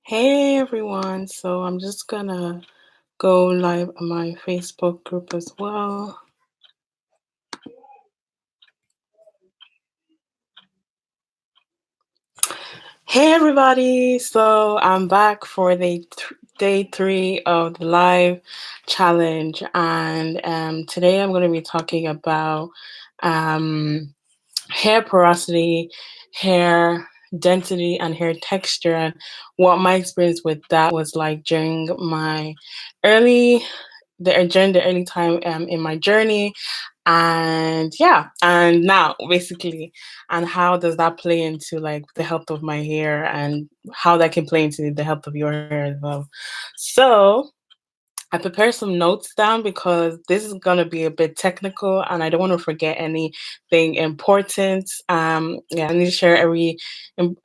Hey everyone, so I'm just gonna go live on my Facebook group as well. Hey everybody, so I'm back for the day three of the live challenge, and today I'm going to be talking about um, hair porosity, hair density, and hair texture, and what my experience with that was like during early during the early time in my journey, and yeah, and now basically, and how does that play into like the health of my hair, and how that can play into the health of your hair as well. So I prepared some notes down because this is going to be a bit technical and I don't want to forget anything important. Yeah, I need to share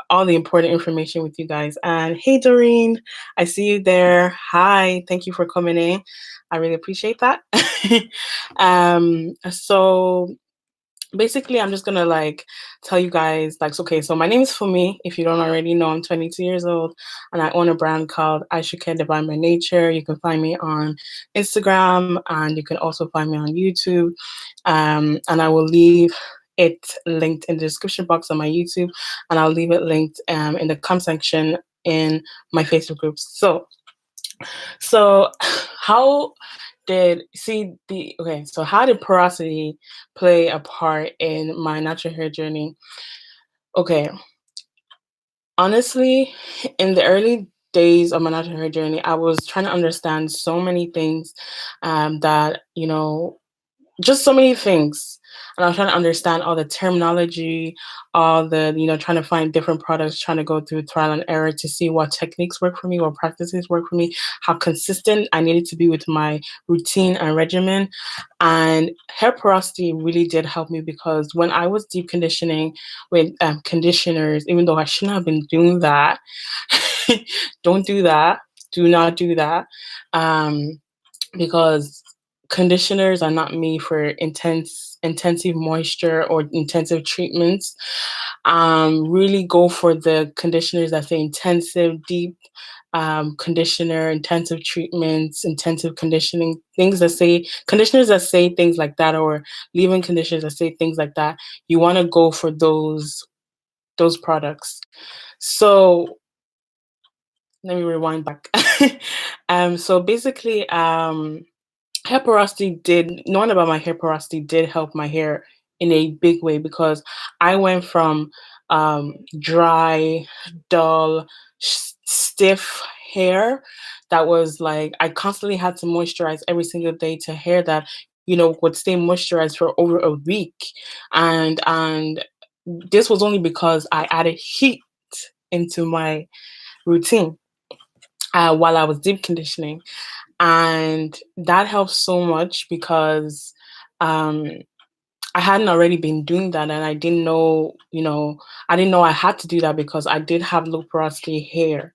all the important information with you guys. And hey, Doreen, I see you there. Hi, thank you for coming in. I really appreciate that. So basically I'm just gonna like tell you guys like, okay, so my name is Fumi. If you don't already know, I'm 22 years old and I own a brand called I Should Care Divine by Nature. You can find me on Instagram and you can also find me on YouTube. And I will leave it linked in the description box on my YouTube, and I'll leave it linked in the comment section in my Facebook groups. So how did see the okay, so how did porosity play a part in my natural hair journey? Okay, honestly, in the early days of my natural hair journey, I was trying to understand so many things that just so many things. And I was trying to understand all the terminology, all the, trying to find different products, trying to go through trial and error to see what techniques work for me, what practices work for me, how consistent I needed to be with my routine and regimen. And hair porosity really did help me because when I was deep conditioning with conditioners, even though I shouldn't have been doing that, don't do that. Do not do that. Um, because conditioners are not made for intensive moisture or intensive treatments. Really go for the conditioners that say intensive, deep conditioner, intensive treatments, intensive conditioning, things that say conditioners that say things like that, or leave-in conditioners that say things like that. You want to go for those products. So let me rewind back. So basically, hair porosity did knowing about my hair porosity did help my hair in a big way because I went from dry, dull, stiff hair that was like I constantly had to moisturize every single day to hair that would stay moisturized for over a week, and this was only because I added heat into my routine while I was deep conditioning, and that helps so much because um I hadn't already been doing that, and I didn't know, I didn't know I had to do that because I did have low porosity hair,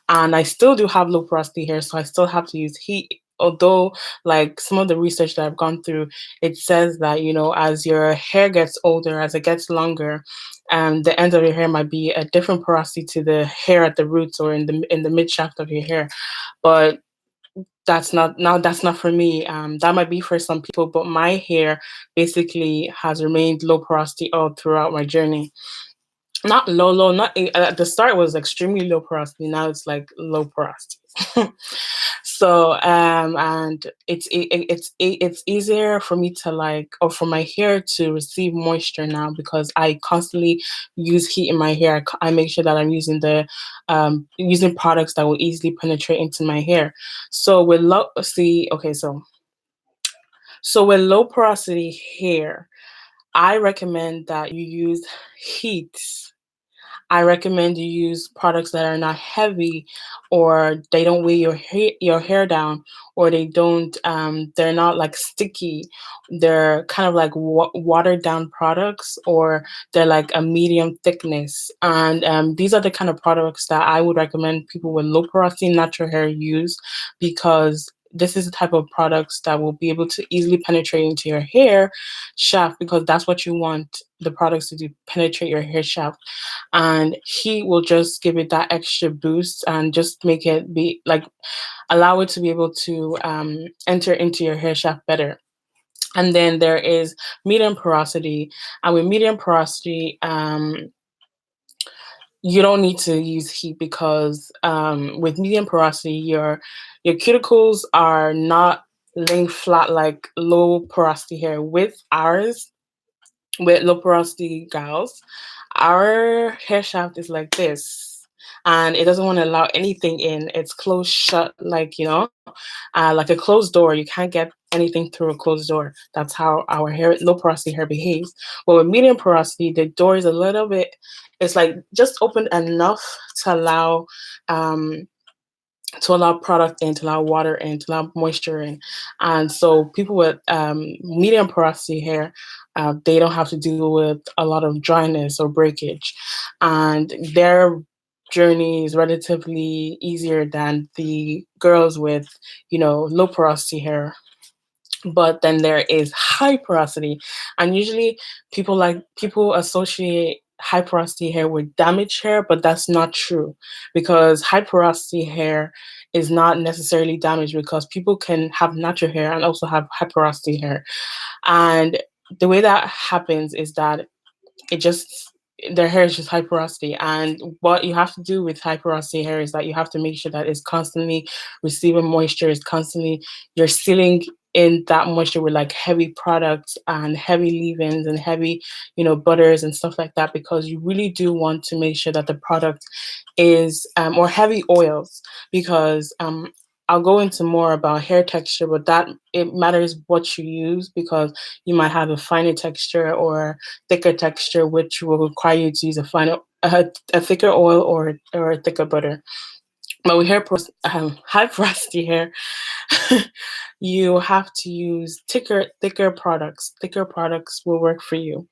and I still do have low porosity hair, so I still have to use heat. Although, like some of the research that I've gone through, it says that as your hair gets older, as it gets longer, the ends of your hair might be a different porosity to the hair at the roots or in the mid shaft of your hair, but that's not for me. That might be for some people, but my hair basically has remained low porosity all throughout my journey. Not low, low, not at the start was extremely low porosity. Now it's like low porosity. So and it's easier for me to like, or for my hair to receive moisture now because I constantly use heat in my hair. I make sure that I'm using products that will easily penetrate into my hair. So with low see okay so with low porosity hair, I recommend that you use heat. I recommend you use products that are not heavy, or they don't weigh your hair down, or they're not like sticky. They're kind of like watered down products, or they're like a medium thickness. And these are the kind of products that I would recommend people with low porosity natural hair use because this is the type of products that will be able to easily penetrate into your hair shaft, because that's what you want the products to do, penetrate your hair shaft. And heat will just give it that extra boost and just make it be like, allow it to be able to enter into your hair shaft better. And then there is medium porosity. And with medium porosity, you don't need to use heat, because with medium porosity, your cuticles are not laying flat like low porosity hair. With ours, with low porosity gals, our hair shaft is like this, and it doesn't want to allow anything in. It's closed shut, like, like a closed door. You can't get anything through a closed door. That's how our hair, low porosity hair, behaves. But with medium porosity, the door is a little bit, it's like just open enough to allow um product in, to allow water in, to allow moisture in. And so people with medium porosity hair, they don't have to deal with a lot of dryness or breakage. And their journey is relatively easier than the girls with, low porosity hair. But then there is high porosity, and usually people associate high porosity hair with damaged hair, but that's not true, because high porosity hair is not necessarily damaged, because people can have natural hair and also have high porosity hair. And the way that happens is that it just their hair is just high porosity. And what you have to do with high porosity hair is that you have to make sure that it's constantly receiving moisture, is constantly, you're sealing in that moisture with like heavy products and heavy leave-ins and heavy, butters and stuff like that, because you really do want to make sure that the product is, or heavy oils, because I'll go into more about hair texture, but that it matters what you use, because you might have a finer texture or thicker texture, which will require you to use a thicker oil or a thicker butter. But with high porosity hair, you have to use thicker products. Thicker products will work for you.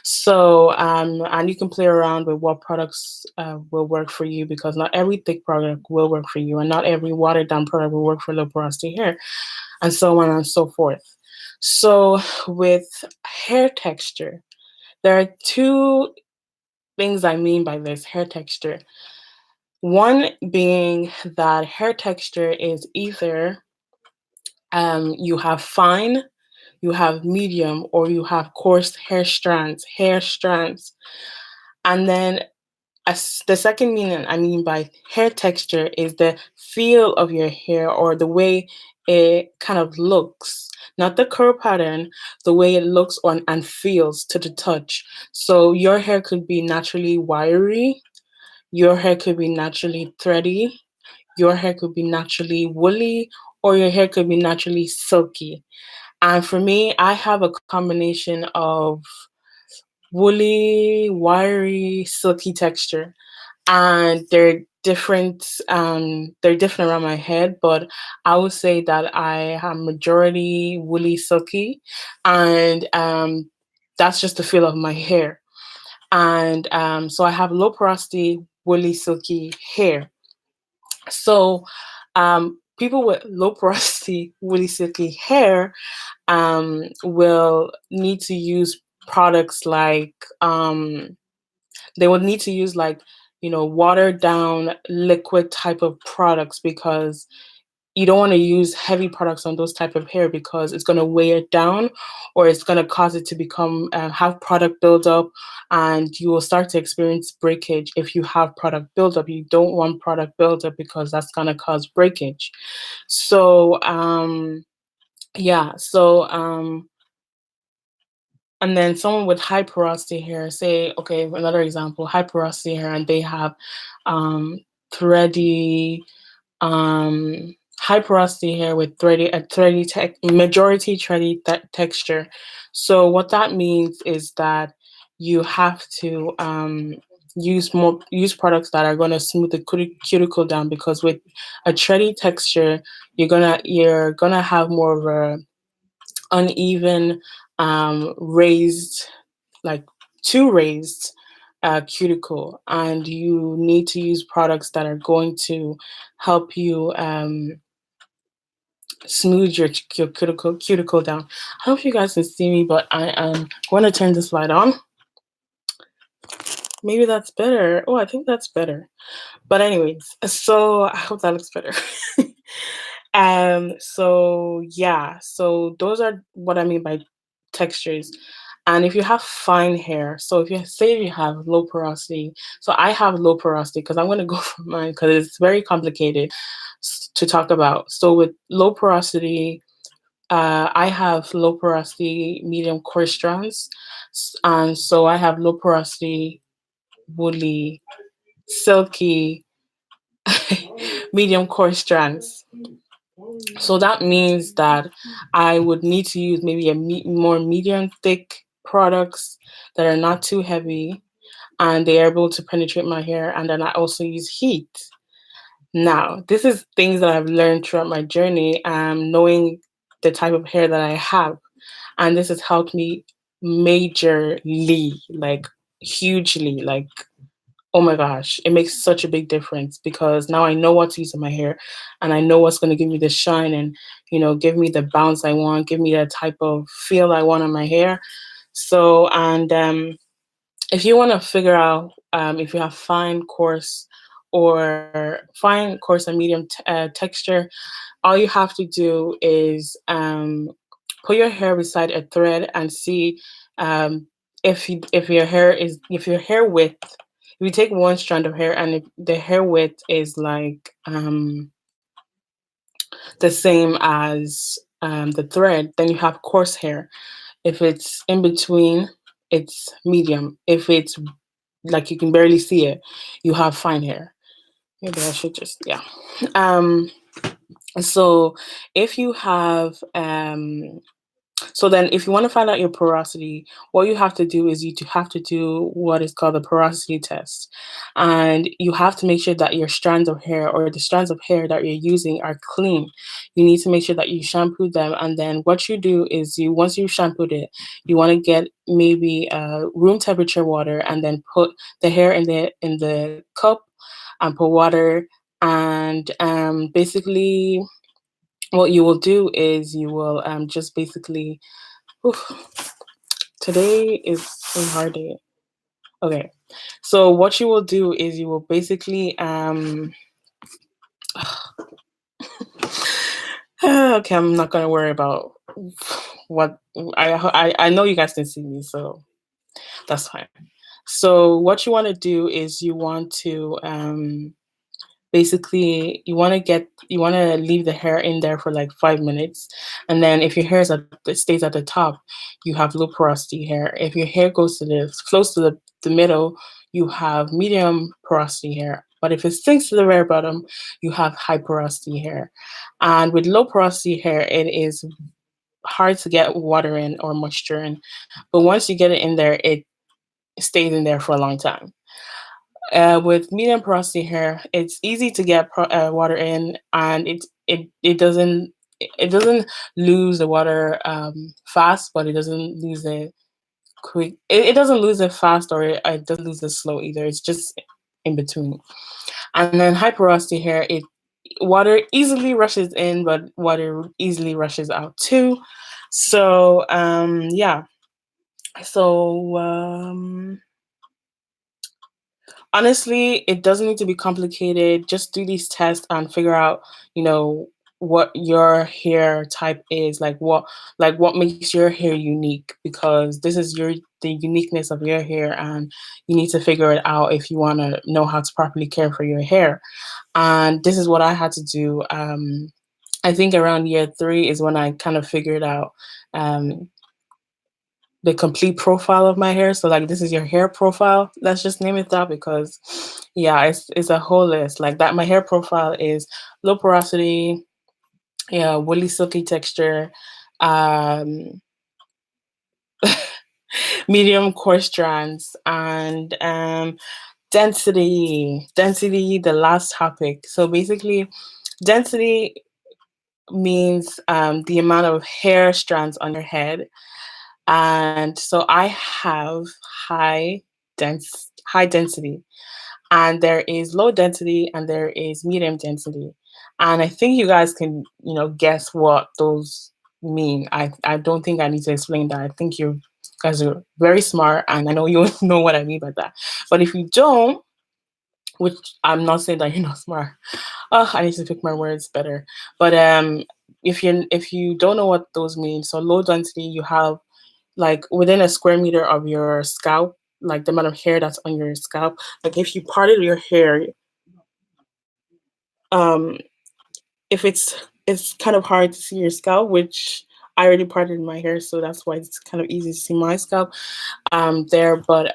So, and you can play around with what products will work for you, because not every thick product will work for you, and not every watered down product will work for low porosity hair, and so on and so forth. So, with hair texture, there are two things I mean by this hair texture. One being that hair texture is either you have fine, you have medium, or you have coarse hair strands. And then the second meaning I mean by hair texture is the feel of your hair, or the way it kind of looks, not the curl pattern, the way it looks on and feels to the touch. So your hair could be naturally wiry, your hair could be naturally thready, your hair could be naturally woolly, or your hair could be naturally silky. And for me, I have a combination of woolly, wiry, silky texture. And they're different around my head, but I would say that I am majority woolly, silky, and that's just the feel of my hair. And so I have low porosity, woolly, silky hair. So people with low porosity, woolly, silky hair will need to use products like they would need to use like, watered down liquid type of products, because you don't want to use heavy products on those type of hair, because it's going to weigh it down, or it's going to cause it to become have product buildup, and you will start to experience breakage. If you have product buildup, you don't want product buildup, because that's going to cause breakage. So yeah, so and then someone with high porosity hair, say, okay, another example, high porosity hair, and they have um, thready, high porosity hair with majority thready texture. So what that means is that you have to use products that are going to smooth the cuticle down, because with a thready texture, you're gonna have more of a uneven, raised, like too raised cuticle, and you need to use products that are going to help you smooth your cuticle down. I hope you guys can see me, but I am going to turn this light on. Maybe that's better. Oh, I think that's better. But anyways, so I hope that looks better. So yeah, so those are what I mean by textures. And if you have fine hair, so if you say you have low porosity, so I have low porosity because I'm going to go for mine because it's very complicated to talk about. So with low porosity, I have low porosity medium coarse strands, and so I have low porosity woolly silky medium coarse strands. So that means that I would need to use maybe more medium thick products that are not too heavy and they are able to penetrate my hair. And then I also use heat. Now, this is things that I've learned throughout my journey, knowing the type of hair that I have. And this has helped me majorly, like hugely, like oh my gosh, it makes such a big difference because now I know what to use in my hair and I know what's going to give me the shine and, give me the bounce I want, give me the type of feel I want on my hair. So, and if you want to figure out if you have fine, coarse, or fine, coarse, and medium texture, all you have to do is put your hair beside a thread and see if your hair is if your hair width if you take one strand of hair and if the hair width is like the same as the thread, then you have coarse hair. If it's in between, it's medium. If it's like you can barely see it, you have fine hair. Maybe I should just yeah. Um, so if you have so then if you want to find out your porosity, what you have to do is have to do what is called the porosity test. And you have to make sure that your strands of hair or the strands of hair that you're using are clean. You need to make sure that you shampoo them. And then what you do is once you've shampooed it, you want to get maybe room temperature water and then put the hair in the cup and put water and basically what you will do is you will just basically oof, today is a hard day. Okay. So what you will do is you will basically okay, I'm not gonna worry about what I know you guys can see me, so that's fine. So what you want to do is you want to basically you want to leave the hair in there for like 5 minutes, and then if your hair stays at the top, you have low porosity hair. If your hair goes to the flows to the middle, you have medium porosity hair. But if it sinks to the very bottom, you have high porosity hair. And with low porosity hair, it is hard to get water in or moisture in, but once you get it in there, it stays in there for a long time. With medium porosity hair, it's easy to get water in, and it doesn't lose the water fast, but it doesn't lose it quick. It doesn't lose it fast, or it doesn't lose it slow either. It's just in between. And then high porosity hair, it water easily rushes in, but water easily rushes out too. So yeah. So honestly, it doesn't need to be complicated. Just do these tests and figure out, you know, what your hair type is, like what makes your hair unique, because this is the uniqueness of your hair, and you need to figure it out if you want to know how to properly care for your hair. And this is what I had to do. I think around year 3 is when I kind of figured out um the complete profile of my hair. So like this is your hair profile. Let's just name it that because yeah, it's a whole list. Like that my hair profile is low porosity, yeah, woolly silky texture, um medium coarse strands, and density, the last topic. So basically density means the amount of hair strands on your head. And so I have high density, and there is low density and there is medium density. And I think you guys can, guess what those mean. I don't think I need to explain that. I think you guys are very smart, and I know you know what I mean by that. But if you don't, which I'm not saying that you're not smart. Oh, I need to pick my words better. But if you don't know what those mean, so low density, you have like within a square meter of your scalp, like the amount of hair that's on your scalp. Like if you parted your hair, um, if it's kind of hard to see your scalp, which I already parted my hair, so that's why it's kind of easy to see my scalp there. But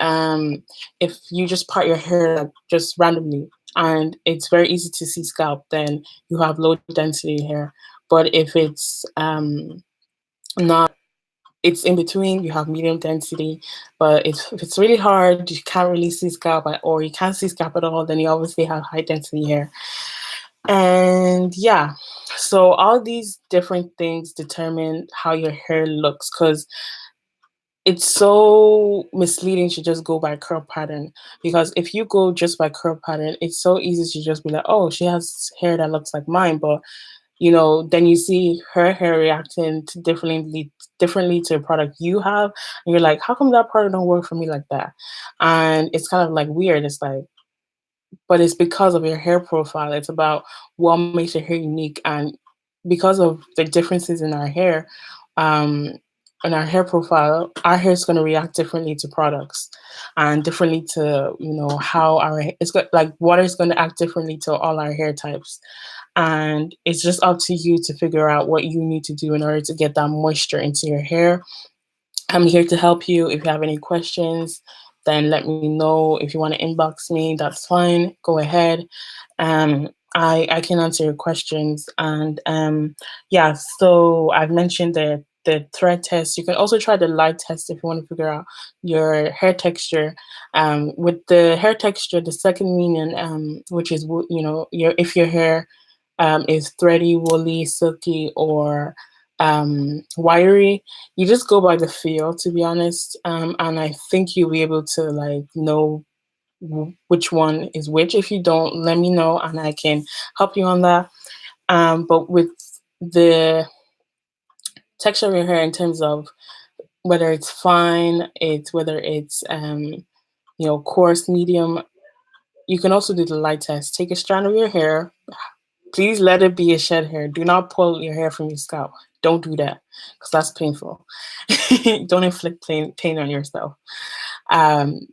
if you just part your hair like just randomly, and it's very easy to see scalp, then you have low density hair. But if it's not, it's in between, you have medium density. But if it's really hard, you can't really see scalp or you can't see scalp at all, then you obviously have high density hair. And yeah, so all these different things determine how your hair looks, because it's so misleading to just go by curl pattern. Because if you go just by curl pattern, it's so easy to just be like, oh, she has hair that looks like mine. But then you see her hair reacting to differently to a product you have, and you're like, how come that product don't work for me like that? And it's kind of like weird. It's like, but it's because of your hair profile. It's about what makes your hair unique, and because of the differences in our hair, um, and our hair profile, our hair is going to react differently to products, and differently to how like water is going to act differently to all our hair types, and it's just up to you to figure out what you need to do in order to get that moisture into your hair. I'm here to help you. If you have any questions, then let me know. If you want to inbox me, that's fine. Go ahead. I can answer your questions. And yeah, so I've mentioned the thread test. You can also try the light test if you want to figure out your hair texture. With the hair texture, the second meaning, which is if your hair is thready, woolly, silky, or wiry, you just go by the feel, to be honest. And I think you'll be able to like know which one is which. If you don't, let me know and I can help you on that. But with the texture of your hair, in terms of whether it's fine, it's whether it's coarse, medium, you can also do the light test. Take a strand of your hair. Please let it be a shed hair. Do not pull your hair from your scalp. Don't do that, because that's painful. Don't inflict pain on yourself. Um,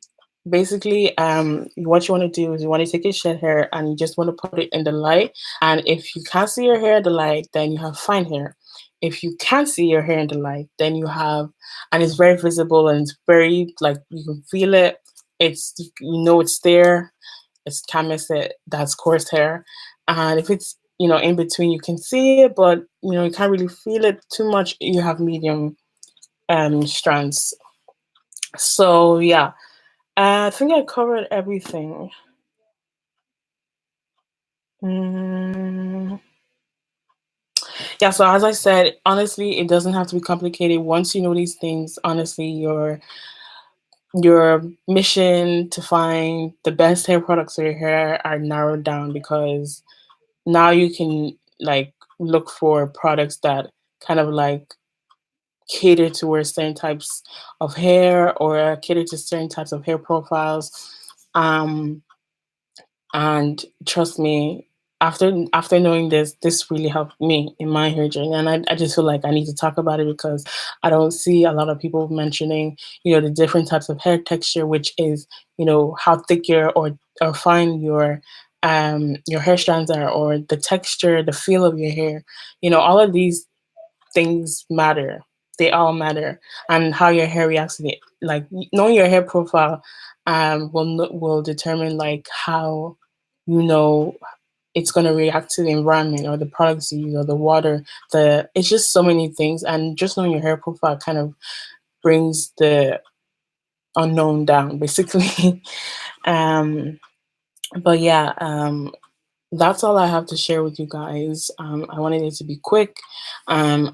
Basically, what you want to do is you want to take your shed hair and you just want to put it in the light. And if you can't see your hair in the light, then you have fine hair. If you can't see your hair in the light, then you have, and it's very visible and it's very like you can feel it. It's there. It's can't miss it. That's coarse hair. And if it's in between, you can see it, but you can't really feel it too much. You have medium strands. So yeah, I think I covered everything. Mm, yeah, so as I said, honestly, it doesn't have to be complicated. Once you know these things, honestly, your mission to find the best hair products for your hair are narrowed down, because now you can like look for products that kind of like cater towards certain types of hair, or cater to certain types of hair profiles. Um, And trust me, after knowing this really helped me in my hair journey. And I just feel like I need to talk about it, because I don't see a lot of people mentioning, the different types of hair texture, which is, how thick or fine your hair strands are, or the texture, the feel of your hair. All of these things matter. They all matter, and how your hair reacts to it. Like knowing your hair profile, will determine like how you know it's going to react to the environment or the products you use or the water. It's just so many things, and just knowing your hair profile kind of brings the unknown down, basically. um, but yeah, that's all I have to share with you guys. I wanted it to be quick, and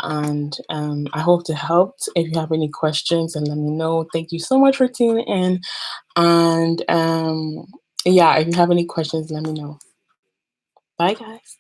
I hope to help. If you have any questions, then let me know. Thank you so much for tuning in, and yeah, if you have any questions, let me know. Bye, guys.